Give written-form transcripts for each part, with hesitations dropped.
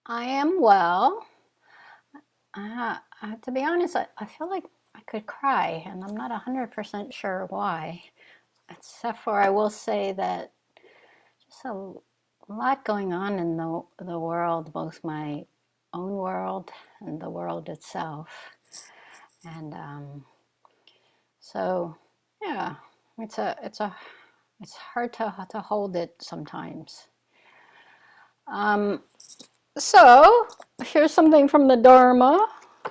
I am well. To be honest, I feel like I could cry, and I'm not 100% sure why. Except for I will say that just a lot going on in the world, both my own world and the world itself. And so, yeah, it's hard to hold it sometimes. Um, so here's something from the Dharma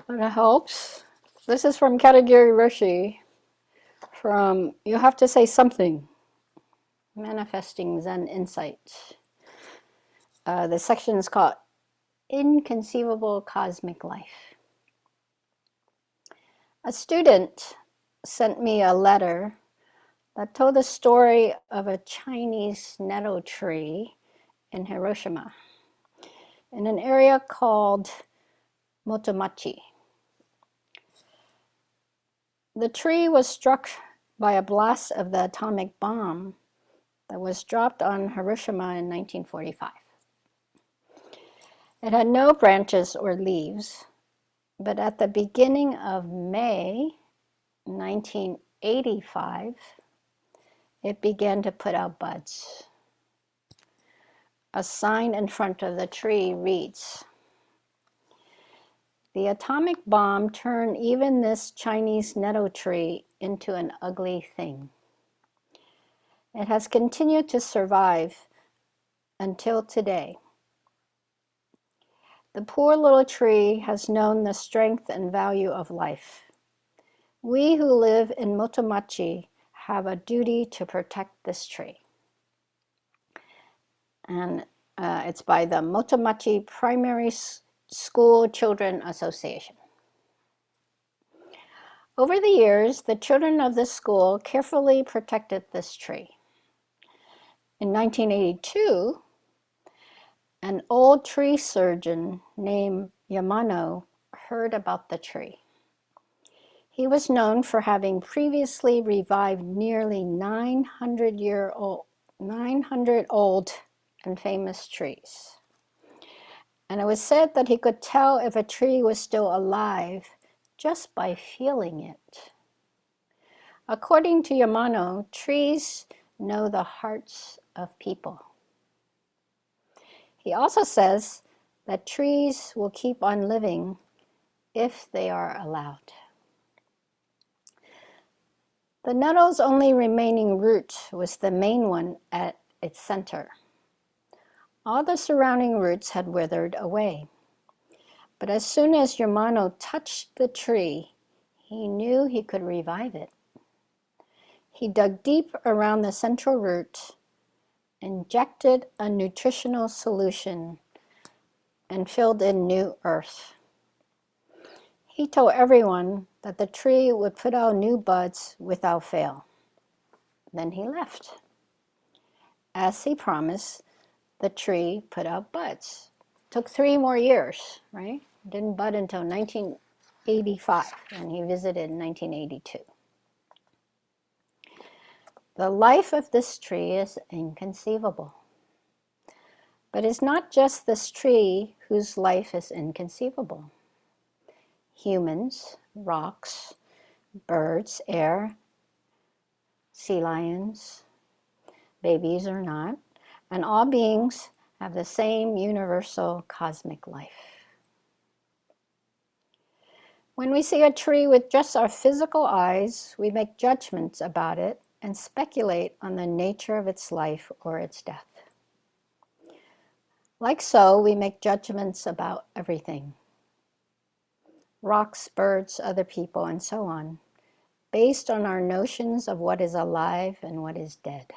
that helps. This is from Katagiri Roshi. From You Have to Say Something, Manifesting Zen Insight. The section is called Inconceivable Cosmic Life. A student sent me a letter that told the story of a Chinese nettle tree in Hiroshima, in an area called Motomachi. The tree was struck by a blast of the atomic bomb that was dropped on Hiroshima in 1945. It had no branches or leaves, but at the beginning of May 1985, it began to put out buds. A sign in front of the tree reads, "The atomic bomb turned even this Chinese nettle tree into an ugly thing. It has continued to survive until today. The poor little tree has known the strength and value of life. We who live in Motomachi have a duty to protect this tree." And it's by the Motomachi Primary School Children Association. Over the years, the children of this school carefully protected this tree. In 1982, an old tree surgeon named Yamano heard about the tree. He was known for having previously revived nearly 900-old and famous trees. And it was said that he could tell if a tree was still alive just by feeling it. According to Yamano, trees know the hearts of people. He also says that trees will keep on living if they are allowed. The nettle's only remaining root was the main one at its center. All the surrounding roots had withered away. But as soon as Yamano touched the tree, he knew he could revive it. He dug deep around the central root, injected a nutritional solution, and filled in new earth. He told everyone that the tree would put out new buds without fail. Then he left. As he promised, the tree put out buds. Took 3 more years, right? Didn't bud until 1985, and he visited in 1982. The life of this tree is inconceivable. But it's not just this tree whose life is inconceivable. Humans, rocks, birds, air, sea lions, babies or not, and all beings have the same universal cosmic life. When we see a tree with just our physical eyes, we make judgments about it and speculate on the nature of its life or its death. Like so, we make judgments about everything. Rocks, birds, other people, and so on, based on our notions of what is alive and what is dead.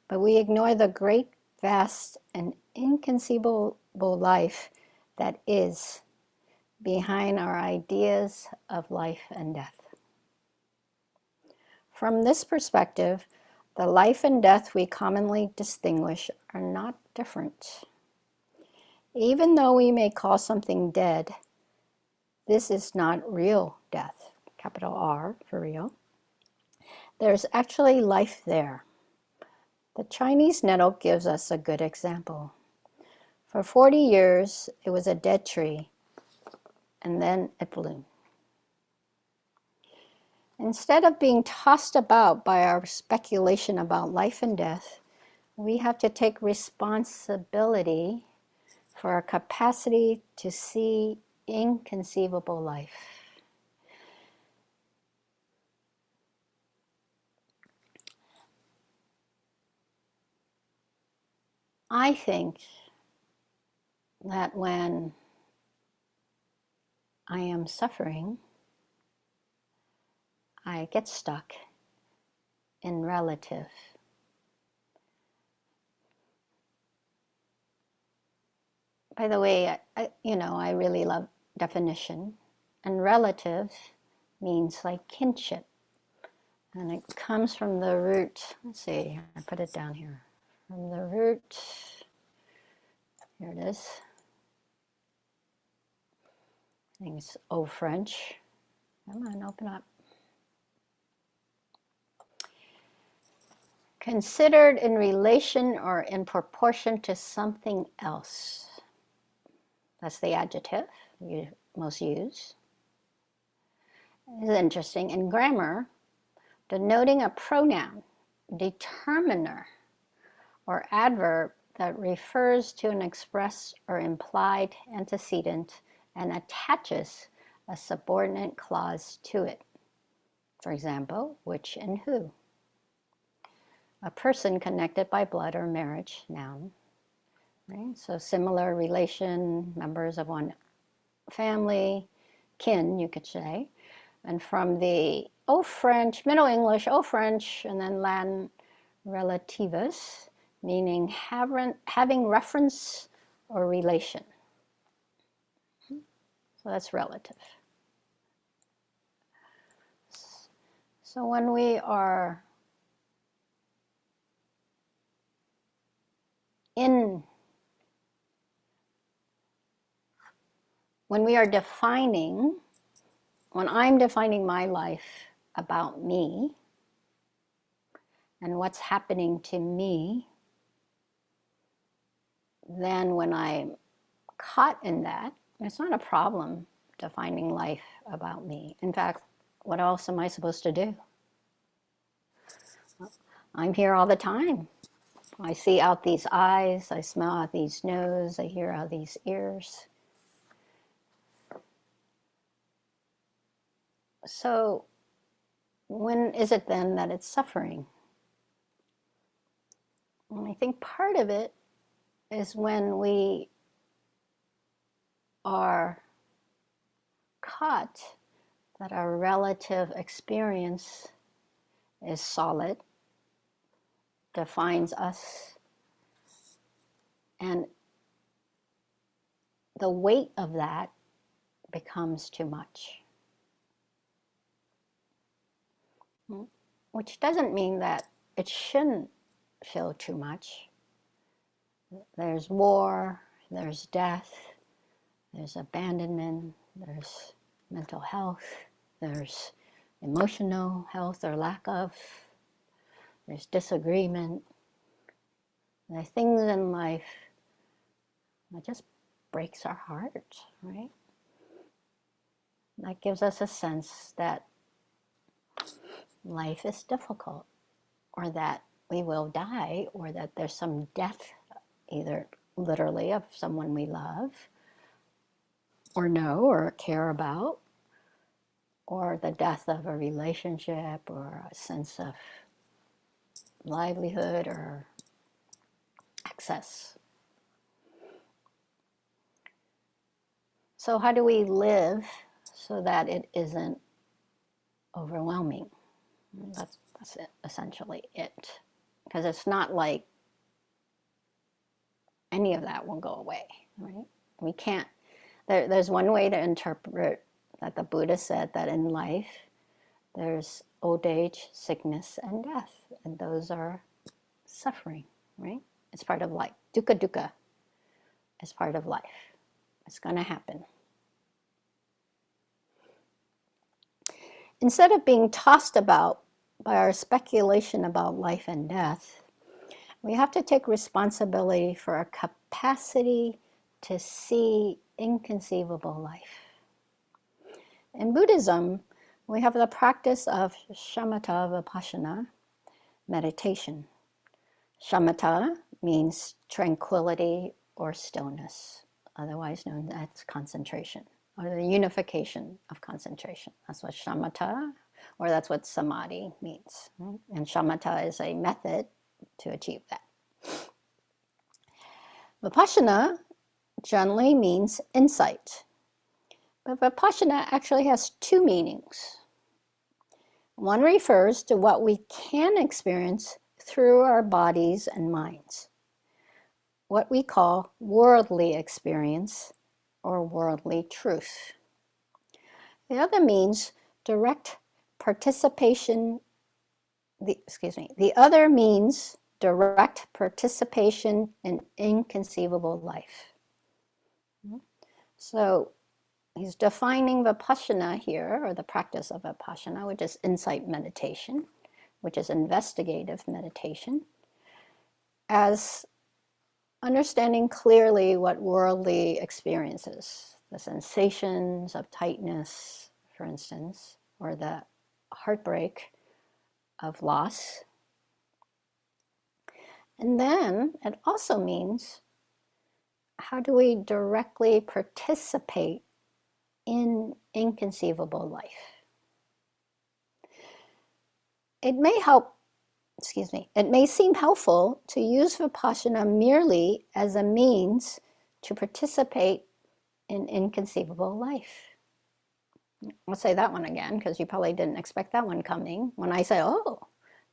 But we ignore the great, vast, and inconceivable life that is behind our ideas of life and death. From this perspective, the life and death we commonly distinguish are not different. Even though we may call something dead, this is not real death, capital R for real. There's actually life there. The Chinese nettle gives us a good example. For 40 years, it was a dead tree, and then it bloomed. Instead of being tossed about by our speculation about life and death, we have to take responsibility for our capacity to see inconceivable life. I think that when I am suffering, I get stuck in relative. By the way, I really love definition, and relative means like kinship, and it comes from the root. Let's see, I put it down here. From the root, here it is. I think it's Old French. Come on, open up. Considered in relation or in proportion to something else. That's the adjective you most use. It's interesting. In grammar, denoting a pronoun, determiner, or adverb that refers to an express or implied antecedent and attaches a subordinate clause to it. For example, which and who. A person connected by blood or marriage, noun. Right? So similar relation, members of one family, kin, you could say. And from the Old French, Middle English, Old French, and then Latin relativus, meaning having reference or relation. So that's relative. So when we are defining, when I'm defining my life about me and what's happening to me, then when I'm caught in that, it's not a problem defining life about me. In fact, what else am I supposed to do? I'm here all the time. I see out these eyes, I smell out these noses, I hear out these ears. So when is it then that it's suffering? And I think part of it is when we are caught that our relative experience is solid, defines us, and the weight of that becomes too much. Which doesn't mean that it shouldn't feel too much. There's war, there's death, there's abandonment, there's mental health, there's emotional health or lack of, there's disagreement. There's things in life that just breaks our heart, right? That gives us a sense that life is difficult, or that we will die, or that there's some death, either literally of someone we love, or know, or care about, or the death of a relationship, or a sense of livelihood, or access. So how do we live so that it isn't overwhelming? That's essentially it. Because it's not like any of that will go away, right? We can't, there's one way to interpret that the Buddha said that in life, there's old age, sickness, and death. And those are suffering, right? It's part of life. Dukkha dukkha is part of life. It's going to happen. Instead of being tossed about by our speculation about life and death, we have to take responsibility for our capacity to see inconceivable life. In Buddhism, we have the practice of shamatha vipassana meditation. Shamatha means tranquility or stillness, otherwise known as concentration, or the unification of concentration. That's what shamatha, or that's what samadhi means. Right? And shamatha is a method to achieve that. Vipassana generally means insight, but vipassana actually has two meanings. One refers to what we can experience through our bodies and minds, what we call worldly experience or worldly truth. The other means direct participation, the other means direct participation in inconceivable life. So he's defining vipassana here, or the practice of vipassana, which is insight meditation, which is investigative meditation, as understanding clearly what worldly experiences, the sensations of tightness, for instance, or the heartbreak of loss. And then it also means, how do we directly participate in inconceivable life? It may seem helpful to use vipassana merely as a means to participate in inconceivable life. I'll say that one again, because you probably didn't expect that one coming. When I say, oh,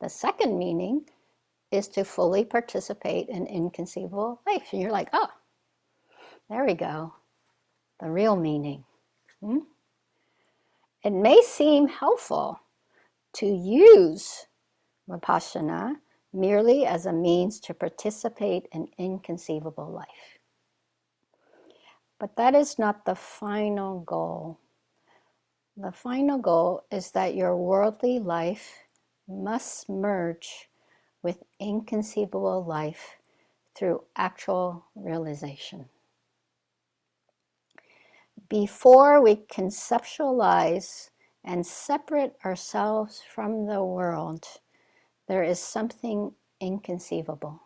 the second meaning is to fully participate in inconceivable life. And you're like, oh, there we go, the real meaning. It may seem helpful to use vipassana merely as a means to participate in inconceivable life. But that is not the final goal. The final goal is that your worldly life must merge with inconceivable life through actual realization. Before we conceptualize and separate ourselves from the world, there is something inconceivable.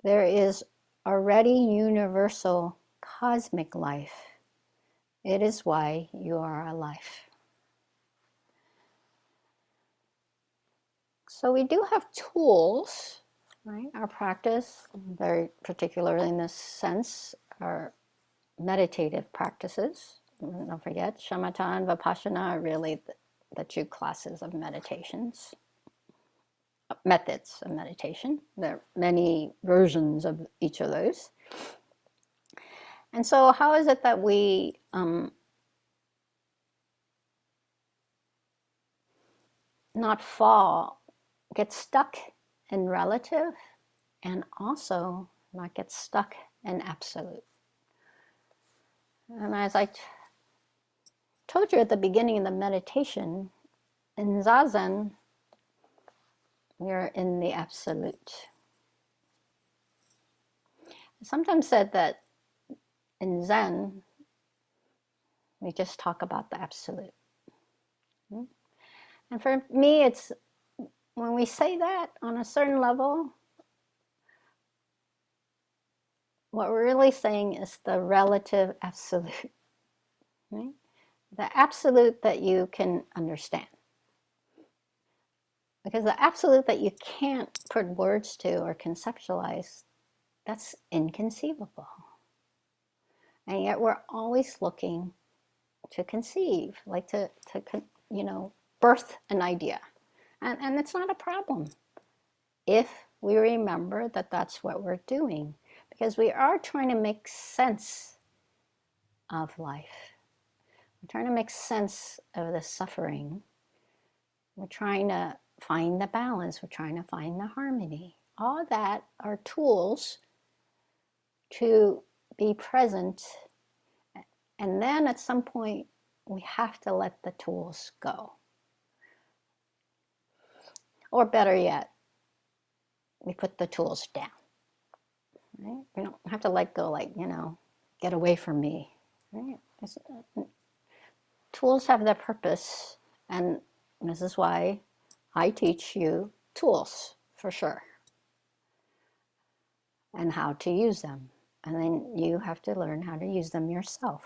There is already universal cosmic life. It is why you are alive. So we do have tools, right? Our practice, very particularly in this sense, are meditative practices. Don't forget, shamatha and vipassana are really the two classes of meditations, methods of meditation. There are many versions of each of those. And so how is it that we get stuck in relative, and also not get stuck in absolute? And as I told you at the beginning of the meditation, in Zazen, you're in the absolute. I sometimes said that in Zen, we just talk about the absolute. And for me, it's when we say that on a certain level, what we're really saying is the relative absolute, right? The absolute that you can understand. Because the absolute that you can't put words to or conceptualize, that's inconceivable. And yet we're always looking to conceive, like to birth an idea. And it's not a problem if we remember that that's what we're doing. Because we are trying to make sense of life. We're trying to make sense of the suffering. We're trying to find the balance. We're trying to find the harmony. All that are tools to be present. And then at some point, we have to let the tools go. Or better yet, we put the tools down. right? You don't have to let go, like, get away from me, right? Tools have their purpose, and this is why I teach you tools, for sure, and how to use them. And then you have to learn how to use them yourself.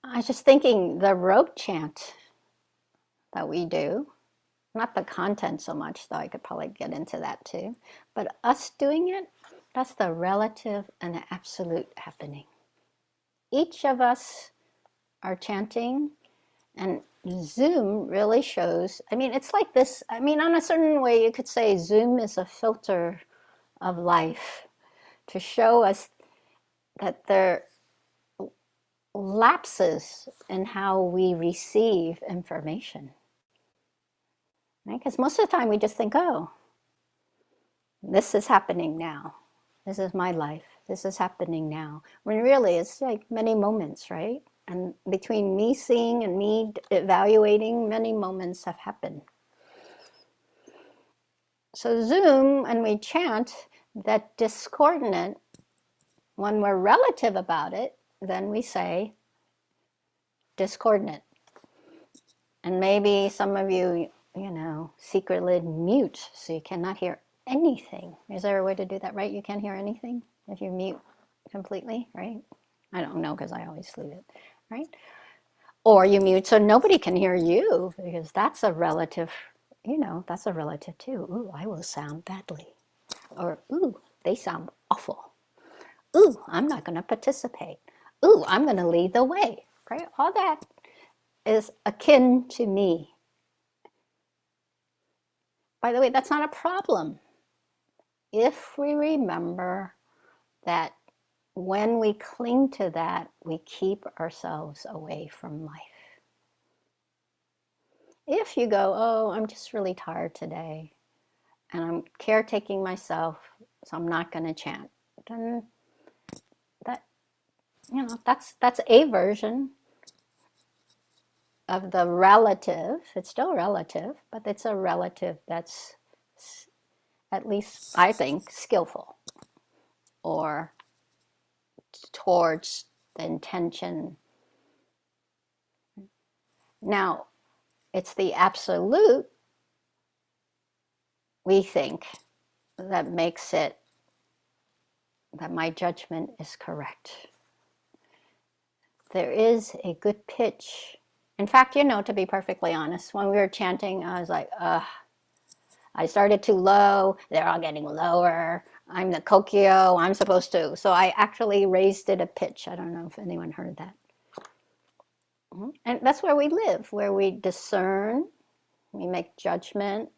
I was just thinking the rope chant that we do, not the content so much, though I could probably get into that too, but us doing it, that's the relative and the absolute happening. Each of us are chanting, and Zoom really shows, it's like this, on a certain way you could say Zoom is a filter of life to show us that there are lapses in how we receive information. Right? Because most of the time we just think, oh, this is happening now. This is my life. This is happening now. When really it's like many moments, right? And between me seeing and me evaluating, many moments have happened. So Zoom, and we chant that discordant, when we're relative about it, then we say discordant. And maybe some of you, secretly mute so you cannot hear anything. Is there a way to do that, right? You can't hear anything if you mute completely, right? I don't know because I always leave it, right? Or you mute so nobody can hear you, because that's a relative, that's a relative too. Ooh, I will sound badly. Or, ooh, they sound awful. Ooh, I'm not going to participate. Ooh, I'm going to lead the way, right? All that is akin to me. By the way, that's not a problem if we remember that when we cling to that, we keep ourselves away from life. If you go, oh, I'm just really tired today, and I'm caretaking myself, so I'm not going to chant, then that's a version of the relative. It's still relative, but it's a relative that's, at least I think, skillful, or towards the intention. Now, it's the absolute, we think, that makes it that my judgment is correct. There is a good pitch. In fact, to be perfectly honest, when we were chanting, I was like, I started too low, they're all getting lower, I'm the Kokyo, I'm supposed to. So I actually raised it a pitch. I don't know if anyone heard that. And that's where we live, where we discern, we make judgment,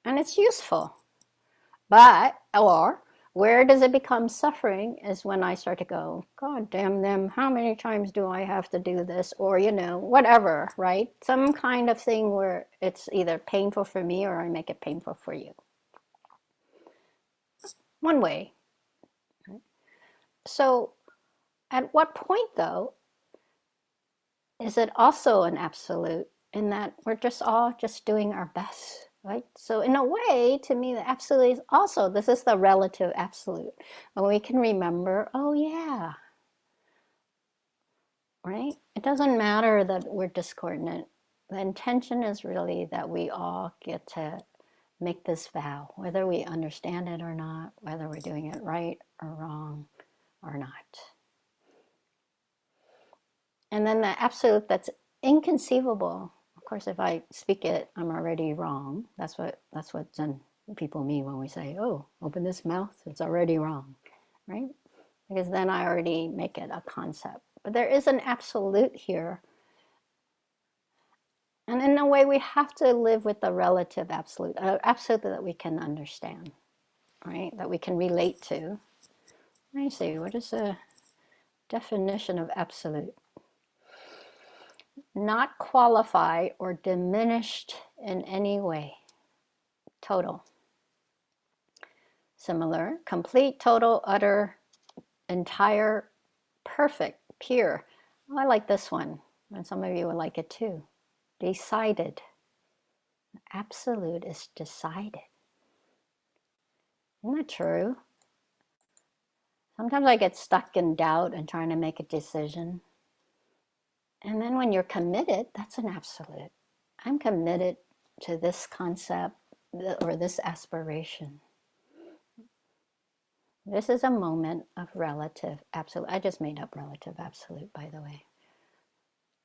and it's useful. Or where does it become suffering is when I start to go, God damn them, how many times do I have to do this? Or, whatever, right? Some kind of thing where it's either painful for me or I make it painful for you. One way. So at what point, though, is it also an absolute in that we're just all just doing our best? Right? So in a way, to me, the absolute is also, this is the relative absolute. And we can remember, oh yeah, right? It doesn't matter that we're discordant. The intention is really that we all get to make this vow, whether we understand it or not, whether we're doing it right or wrong or not. And then the absolute that's inconceivable. Of course, if I speak it, I'm already wrong. That's what Zen people mean when we say, oh, open this mouth, it's already wrong, right? Because then I already make it a concept. But there is an absolute here. And in a way, we have to live with the relative absolute, absolute that we can understand, right? That we can relate to. Let me see, what is the definition of absolute? Not qualified or diminished in any way. Total. Similar, complete, total, utter, entire, perfect, pure. Oh, I like this one, and some of you would like it too. Decided. Absolute is decided. Isn't that true? Sometimes I get stuck in doubt and trying to make a decision. And then when you're committed, that's an absolute. I'm committed to this concept or this aspiration. This is a moment of relative absolute. I just made up relative absolute, by the way.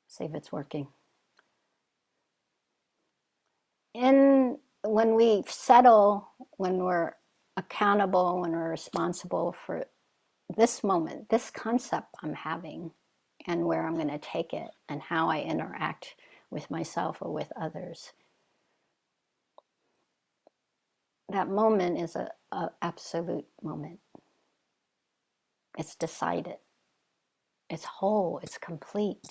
See if it's working. When we settle, when we're accountable, when we're responsible for this moment, this concept I'm having, and where I'm going to take it, and how I interact with myself or with others, that moment is a absolute moment. It's decided. It's whole. It's complete.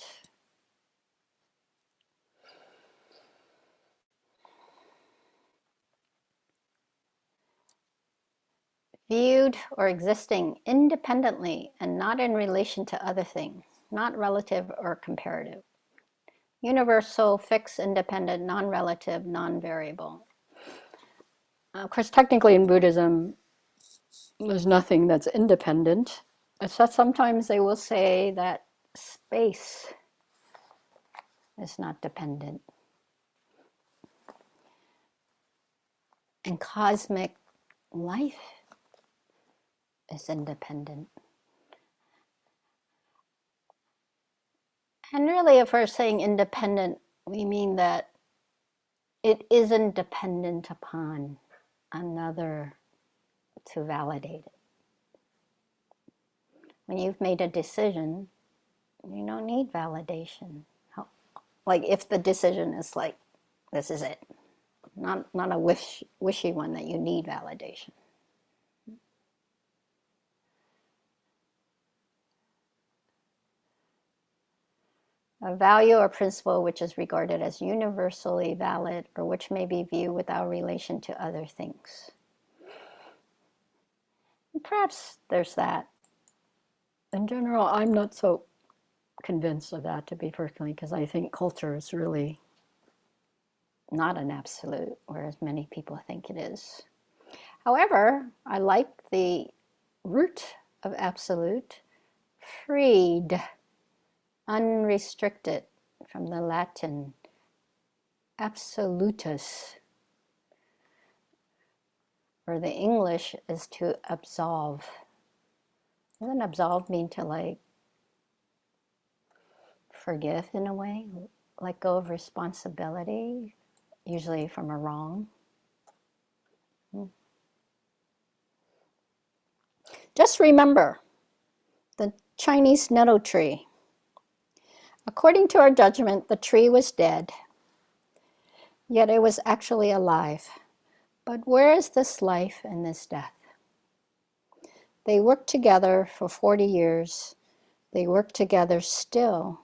Viewed or existing independently and not in relation to other things, not relative or comparative. Universal, fixed, independent, non-relative, non-variable. Of course, technically in Buddhism, there's nothing that's independent. So sometimes they will say that space is not dependent. And cosmic life is independent. And really, if we're saying independent, we mean that it isn't dependent upon another to validate it. When you've made a decision, you don't need validation. Like if the decision is like, this is it, not a wishy one that you need validation. A value or principle which is regarded as universally valid or which may be viewed without relation to other things. And perhaps there's that. In general, I'm not so convinced of that, to be perfectly, because I think culture is really not an absolute, whereas many people think it is. However, I like the root of absolute, freed, unrestricted, from the Latin absolutus, or the English is to absolve. Doesn't absolve mean to like forgive in a way, let go of responsibility, usually from a wrong? Just remember the Chinese nettle tree. According to our judgment, the tree was dead, yet it was actually alive. But where is this life and this death? They worked together for 40 years. They work together still,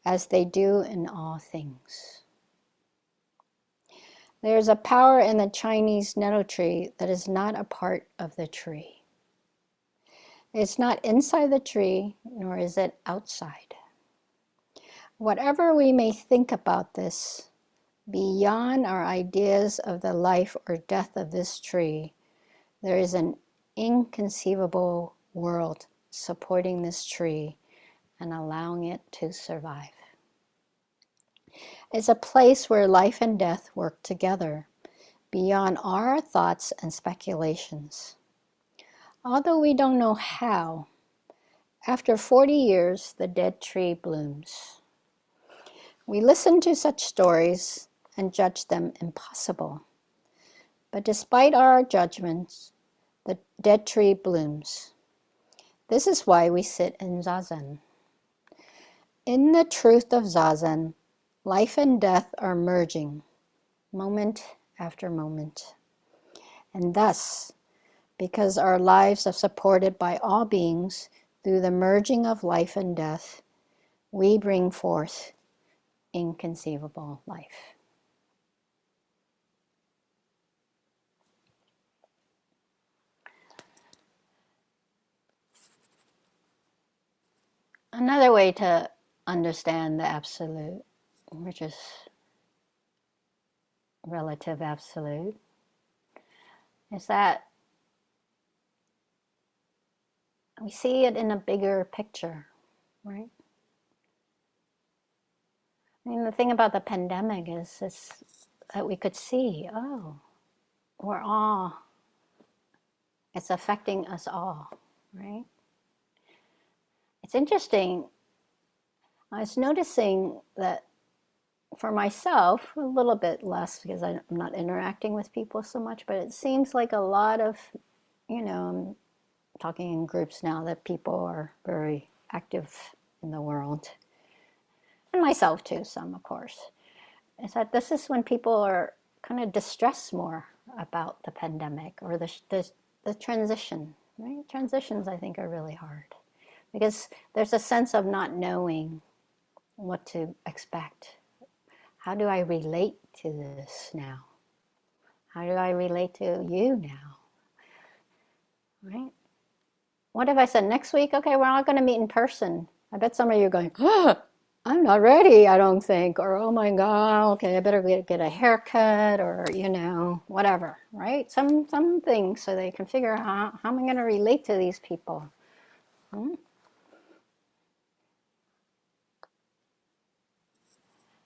as they do in all things. There is a power in the Chinese nettle tree that is not a part of the tree. It's not inside the tree, nor is it outside. Whatever we may think about this, beyond our ideas of the life or death of this tree, there is an inconceivable world supporting this tree and allowing it to survive. It's a place where life and death work together, beyond our thoughts and speculations. Although we don't know how, after 40 years, the dead tree blooms. We listen to such stories and judge them impossible. But despite our judgments, the dead tree blooms. This is why we sit in Zazen. In the truth of Zazen, life and death are merging, moment after moment. And thus, because our lives are supported by all beings through the merging of life and death, we bring forth inconceivable life. Another way to understand the absolute, which is relative absolute is that we see it in a bigger picture, right? I mean, the thing about the pandemic is that we could see, oh, we're all, it's affecting us all, right? It's interesting. I was noticing that for myself, a little bit less because I'm not interacting with people so much, but it seems like a lot of, I'm talking in groups now that people are very active in the world, and myself too, some of course, is that this is when people are kind of distressed more about the pandemic or the transition, right? Transitions, I think, are really hard because there's a sense of not knowing what to expect. How do I relate to this now? How do I relate to you now? Right? What if I said next week, okay, we're all going to meet in person? I bet some of you are going, oh, I'm not ready, I don't think. Or, oh my God, okay, I better get a haircut or, whatever, right? Some things so they can figure out how am I going to relate to these people?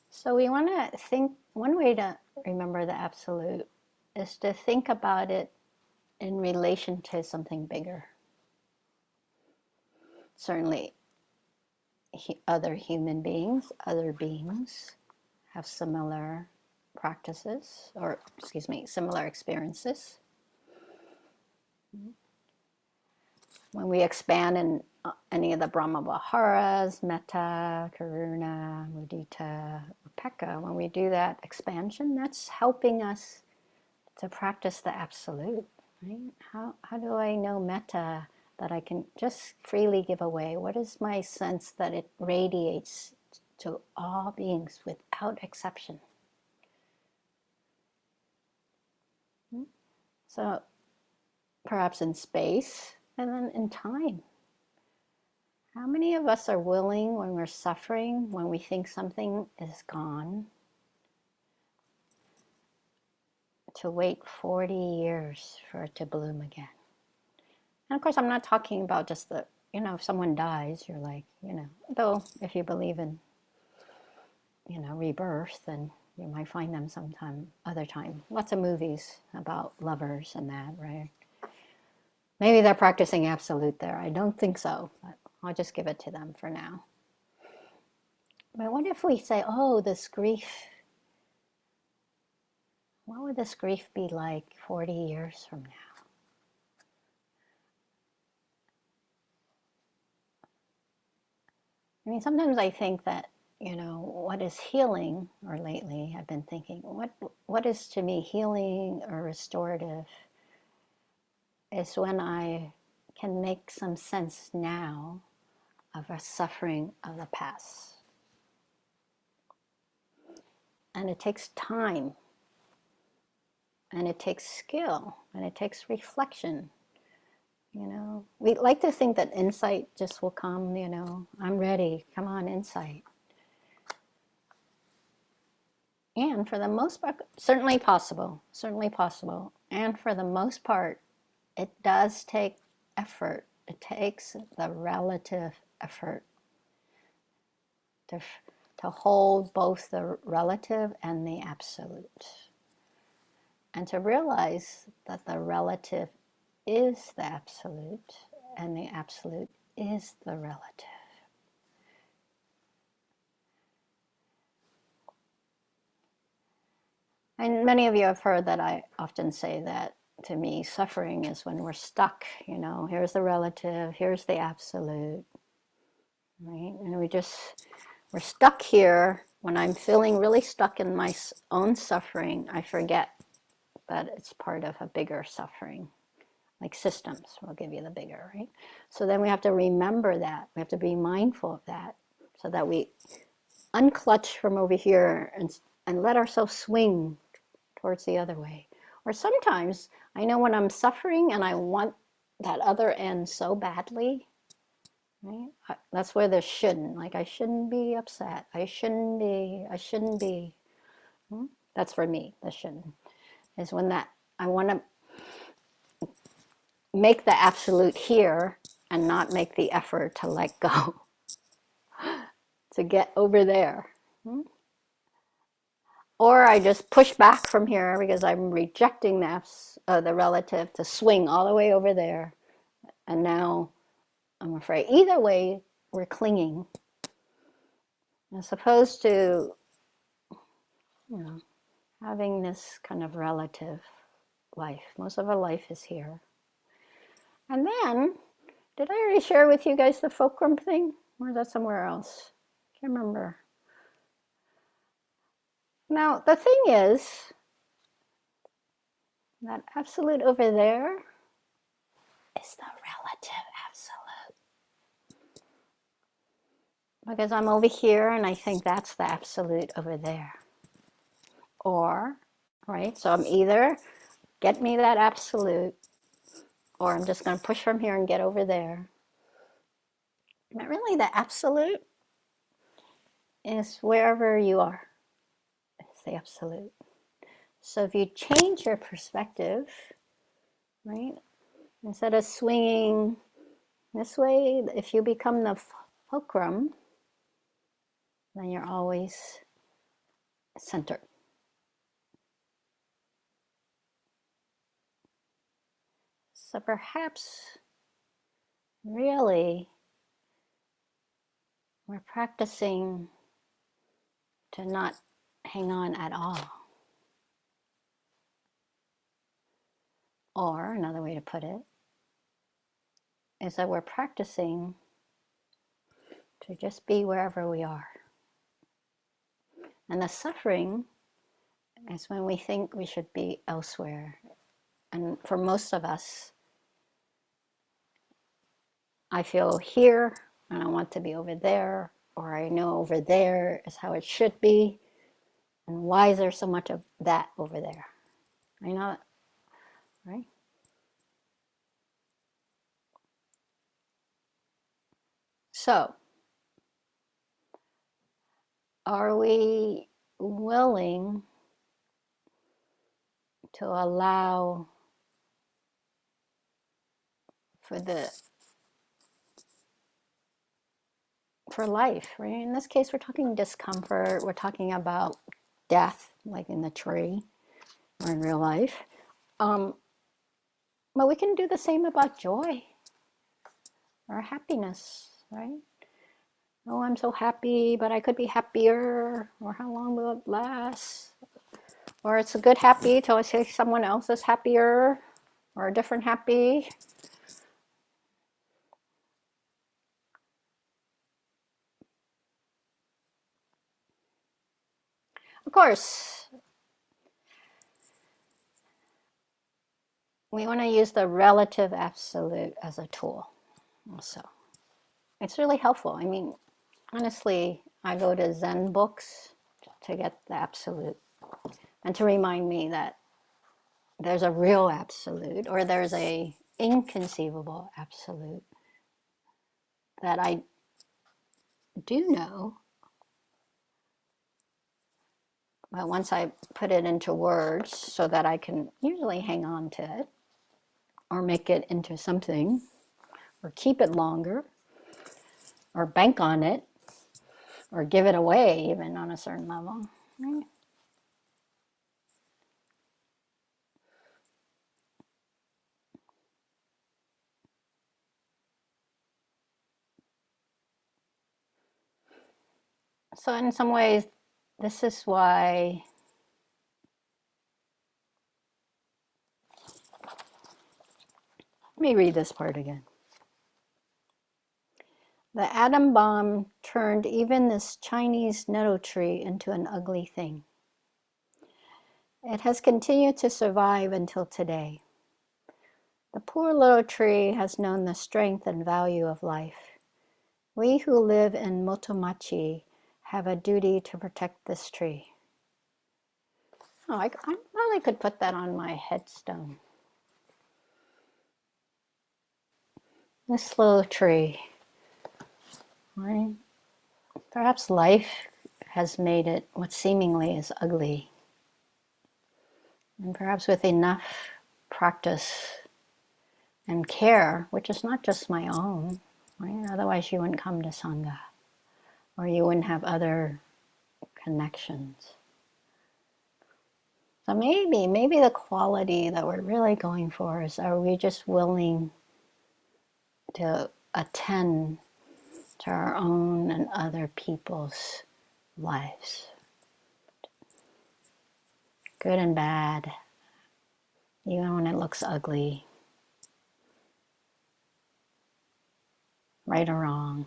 So we want to think, one way to remember the absolute is to think about it in relation to something bigger. Certainly, other human beings, other beings have similar practices, or similar experiences. When we expand in any of the Brahma Viharas, metta, karuna, mudita, upekkha, when we do that expansion, that's helping us to practice the absolute. Right? How do I know metta that I can just freely give away? What is my sense that it radiates to all beings without exception? So perhaps in space and then in time. How many of us are willing when we're suffering, when we think something is gone, to wait 40 years for it to bloom again? And of course, I'm not talking about just the, if someone dies, you're like, though if you believe in, rebirth, then you might find them sometime, other time. Lots of movies about lovers and that, right? Maybe they're practicing absolute there. I don't think so, but I'll just give it to them for now. But what if we say, oh, this grief, what would this grief be like 40 years from now? I mean, sometimes I think that, what is healing, or lately I've been thinking, what is to me healing or restorative is when I can make some sense now of a suffering of the past. And it takes time, and it takes skill, and it takes reflection. We like to think that insight just will come, I'm ready, come on, insight. And for the most part, certainly possible. And for the most part, it does take effort. It takes the relative effort to hold both the relative and the absolute. And to realize that the relative is the absolute and the absolute is the relative. And many of you have heard that I often say that, to me, suffering is when we're stuck, here's the relative, here's the absolute, right? And we're stuck here. When I'm feeling really stuck in my own suffering, I forget that it's part of a bigger suffering, like systems will give you the bigger, right? So then we have to remember that. We have to be mindful of that so that we unclutch from over here and let ourselves swing towards the other way. Or sometimes I know when I'm suffering and I want that other end so badly, right? That's where the shouldn't, like I shouldn't be upset. I shouldn't be. That's for me, the shin, is when that I want to make the absolute here and not make the effort to let go, to get over there. Or I just push back from here because I'm rejecting the relative to swing all the way over there. And now I'm afraid. Either way, we're clinging. As opposed to, having this kind of relative life. Most of our life is here. And then, did I already share with you guys the fulcrum thing? Or is that somewhere else? I can't remember. Now, the thing is, that absolute over there is the relative absolute. Because I'm over here and I think that's the absolute over there. Or, right, so I'm either get me that absolute, or I'm just going to push from here and get over there. But really, the absolute is wherever you are. It's the absolute. So if you change your perspective, right, instead of swinging this way, if you become the fulcrum, then you're always centered. So perhaps, really, we're practicing to not hang on at all. Or another way to put it is that we're practicing to just be wherever we are. And the suffering is when we think we should be elsewhere. And for most of us, I feel here and I want to be over there, or I know over there is how it should be. And why is there so much of that over there? I know, right? So, are we willing to allow for life, right? In this case, we're talking discomfort, we're talking about death, like in the tree or in real life. But we can do the same about joy or happiness, right? Oh, I'm so happy, but I could be happier, or how long will it last? Or it's a good happy till I say someone else is happier, or a different happy. Of course, we want to use the relative absolute as a tool also. It's really helpful. I mean, honestly, I go to Zen books to get the absolute and to remind me that there's a real absolute, or there's a inconceivable absolute that I do know. But once I put it into words so that I can usually hang on to it or make it into something or keep it longer or bank on it or give it away even on a certain level. Right? So in some ways, this is why let me read this part again. The atom bomb turned even this Chinese nettle tree into an ugly thing. It has continued to survive until today. The poor little tree has known the strength and value of life. We who live in Motomachi have a duty to protect this tree. Oh, I probably could put that on my headstone. This little tree, right? Perhaps life has made it what seemingly is ugly. And perhaps with enough practice and care, which is not just my own, right? Otherwise you wouldn't come to Sangha, or you wouldn't have other connections. So maybe the quality that we're really going for is, are we just willing to attend to our own and other people's lives? Good and bad, even when it looks ugly, right or wrong,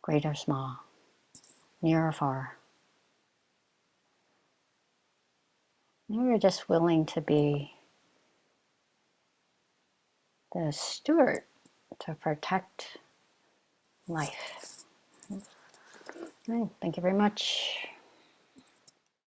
great or small, near or far. Maybe we're just willing to be the steward to protect life. Okay, thank you very much.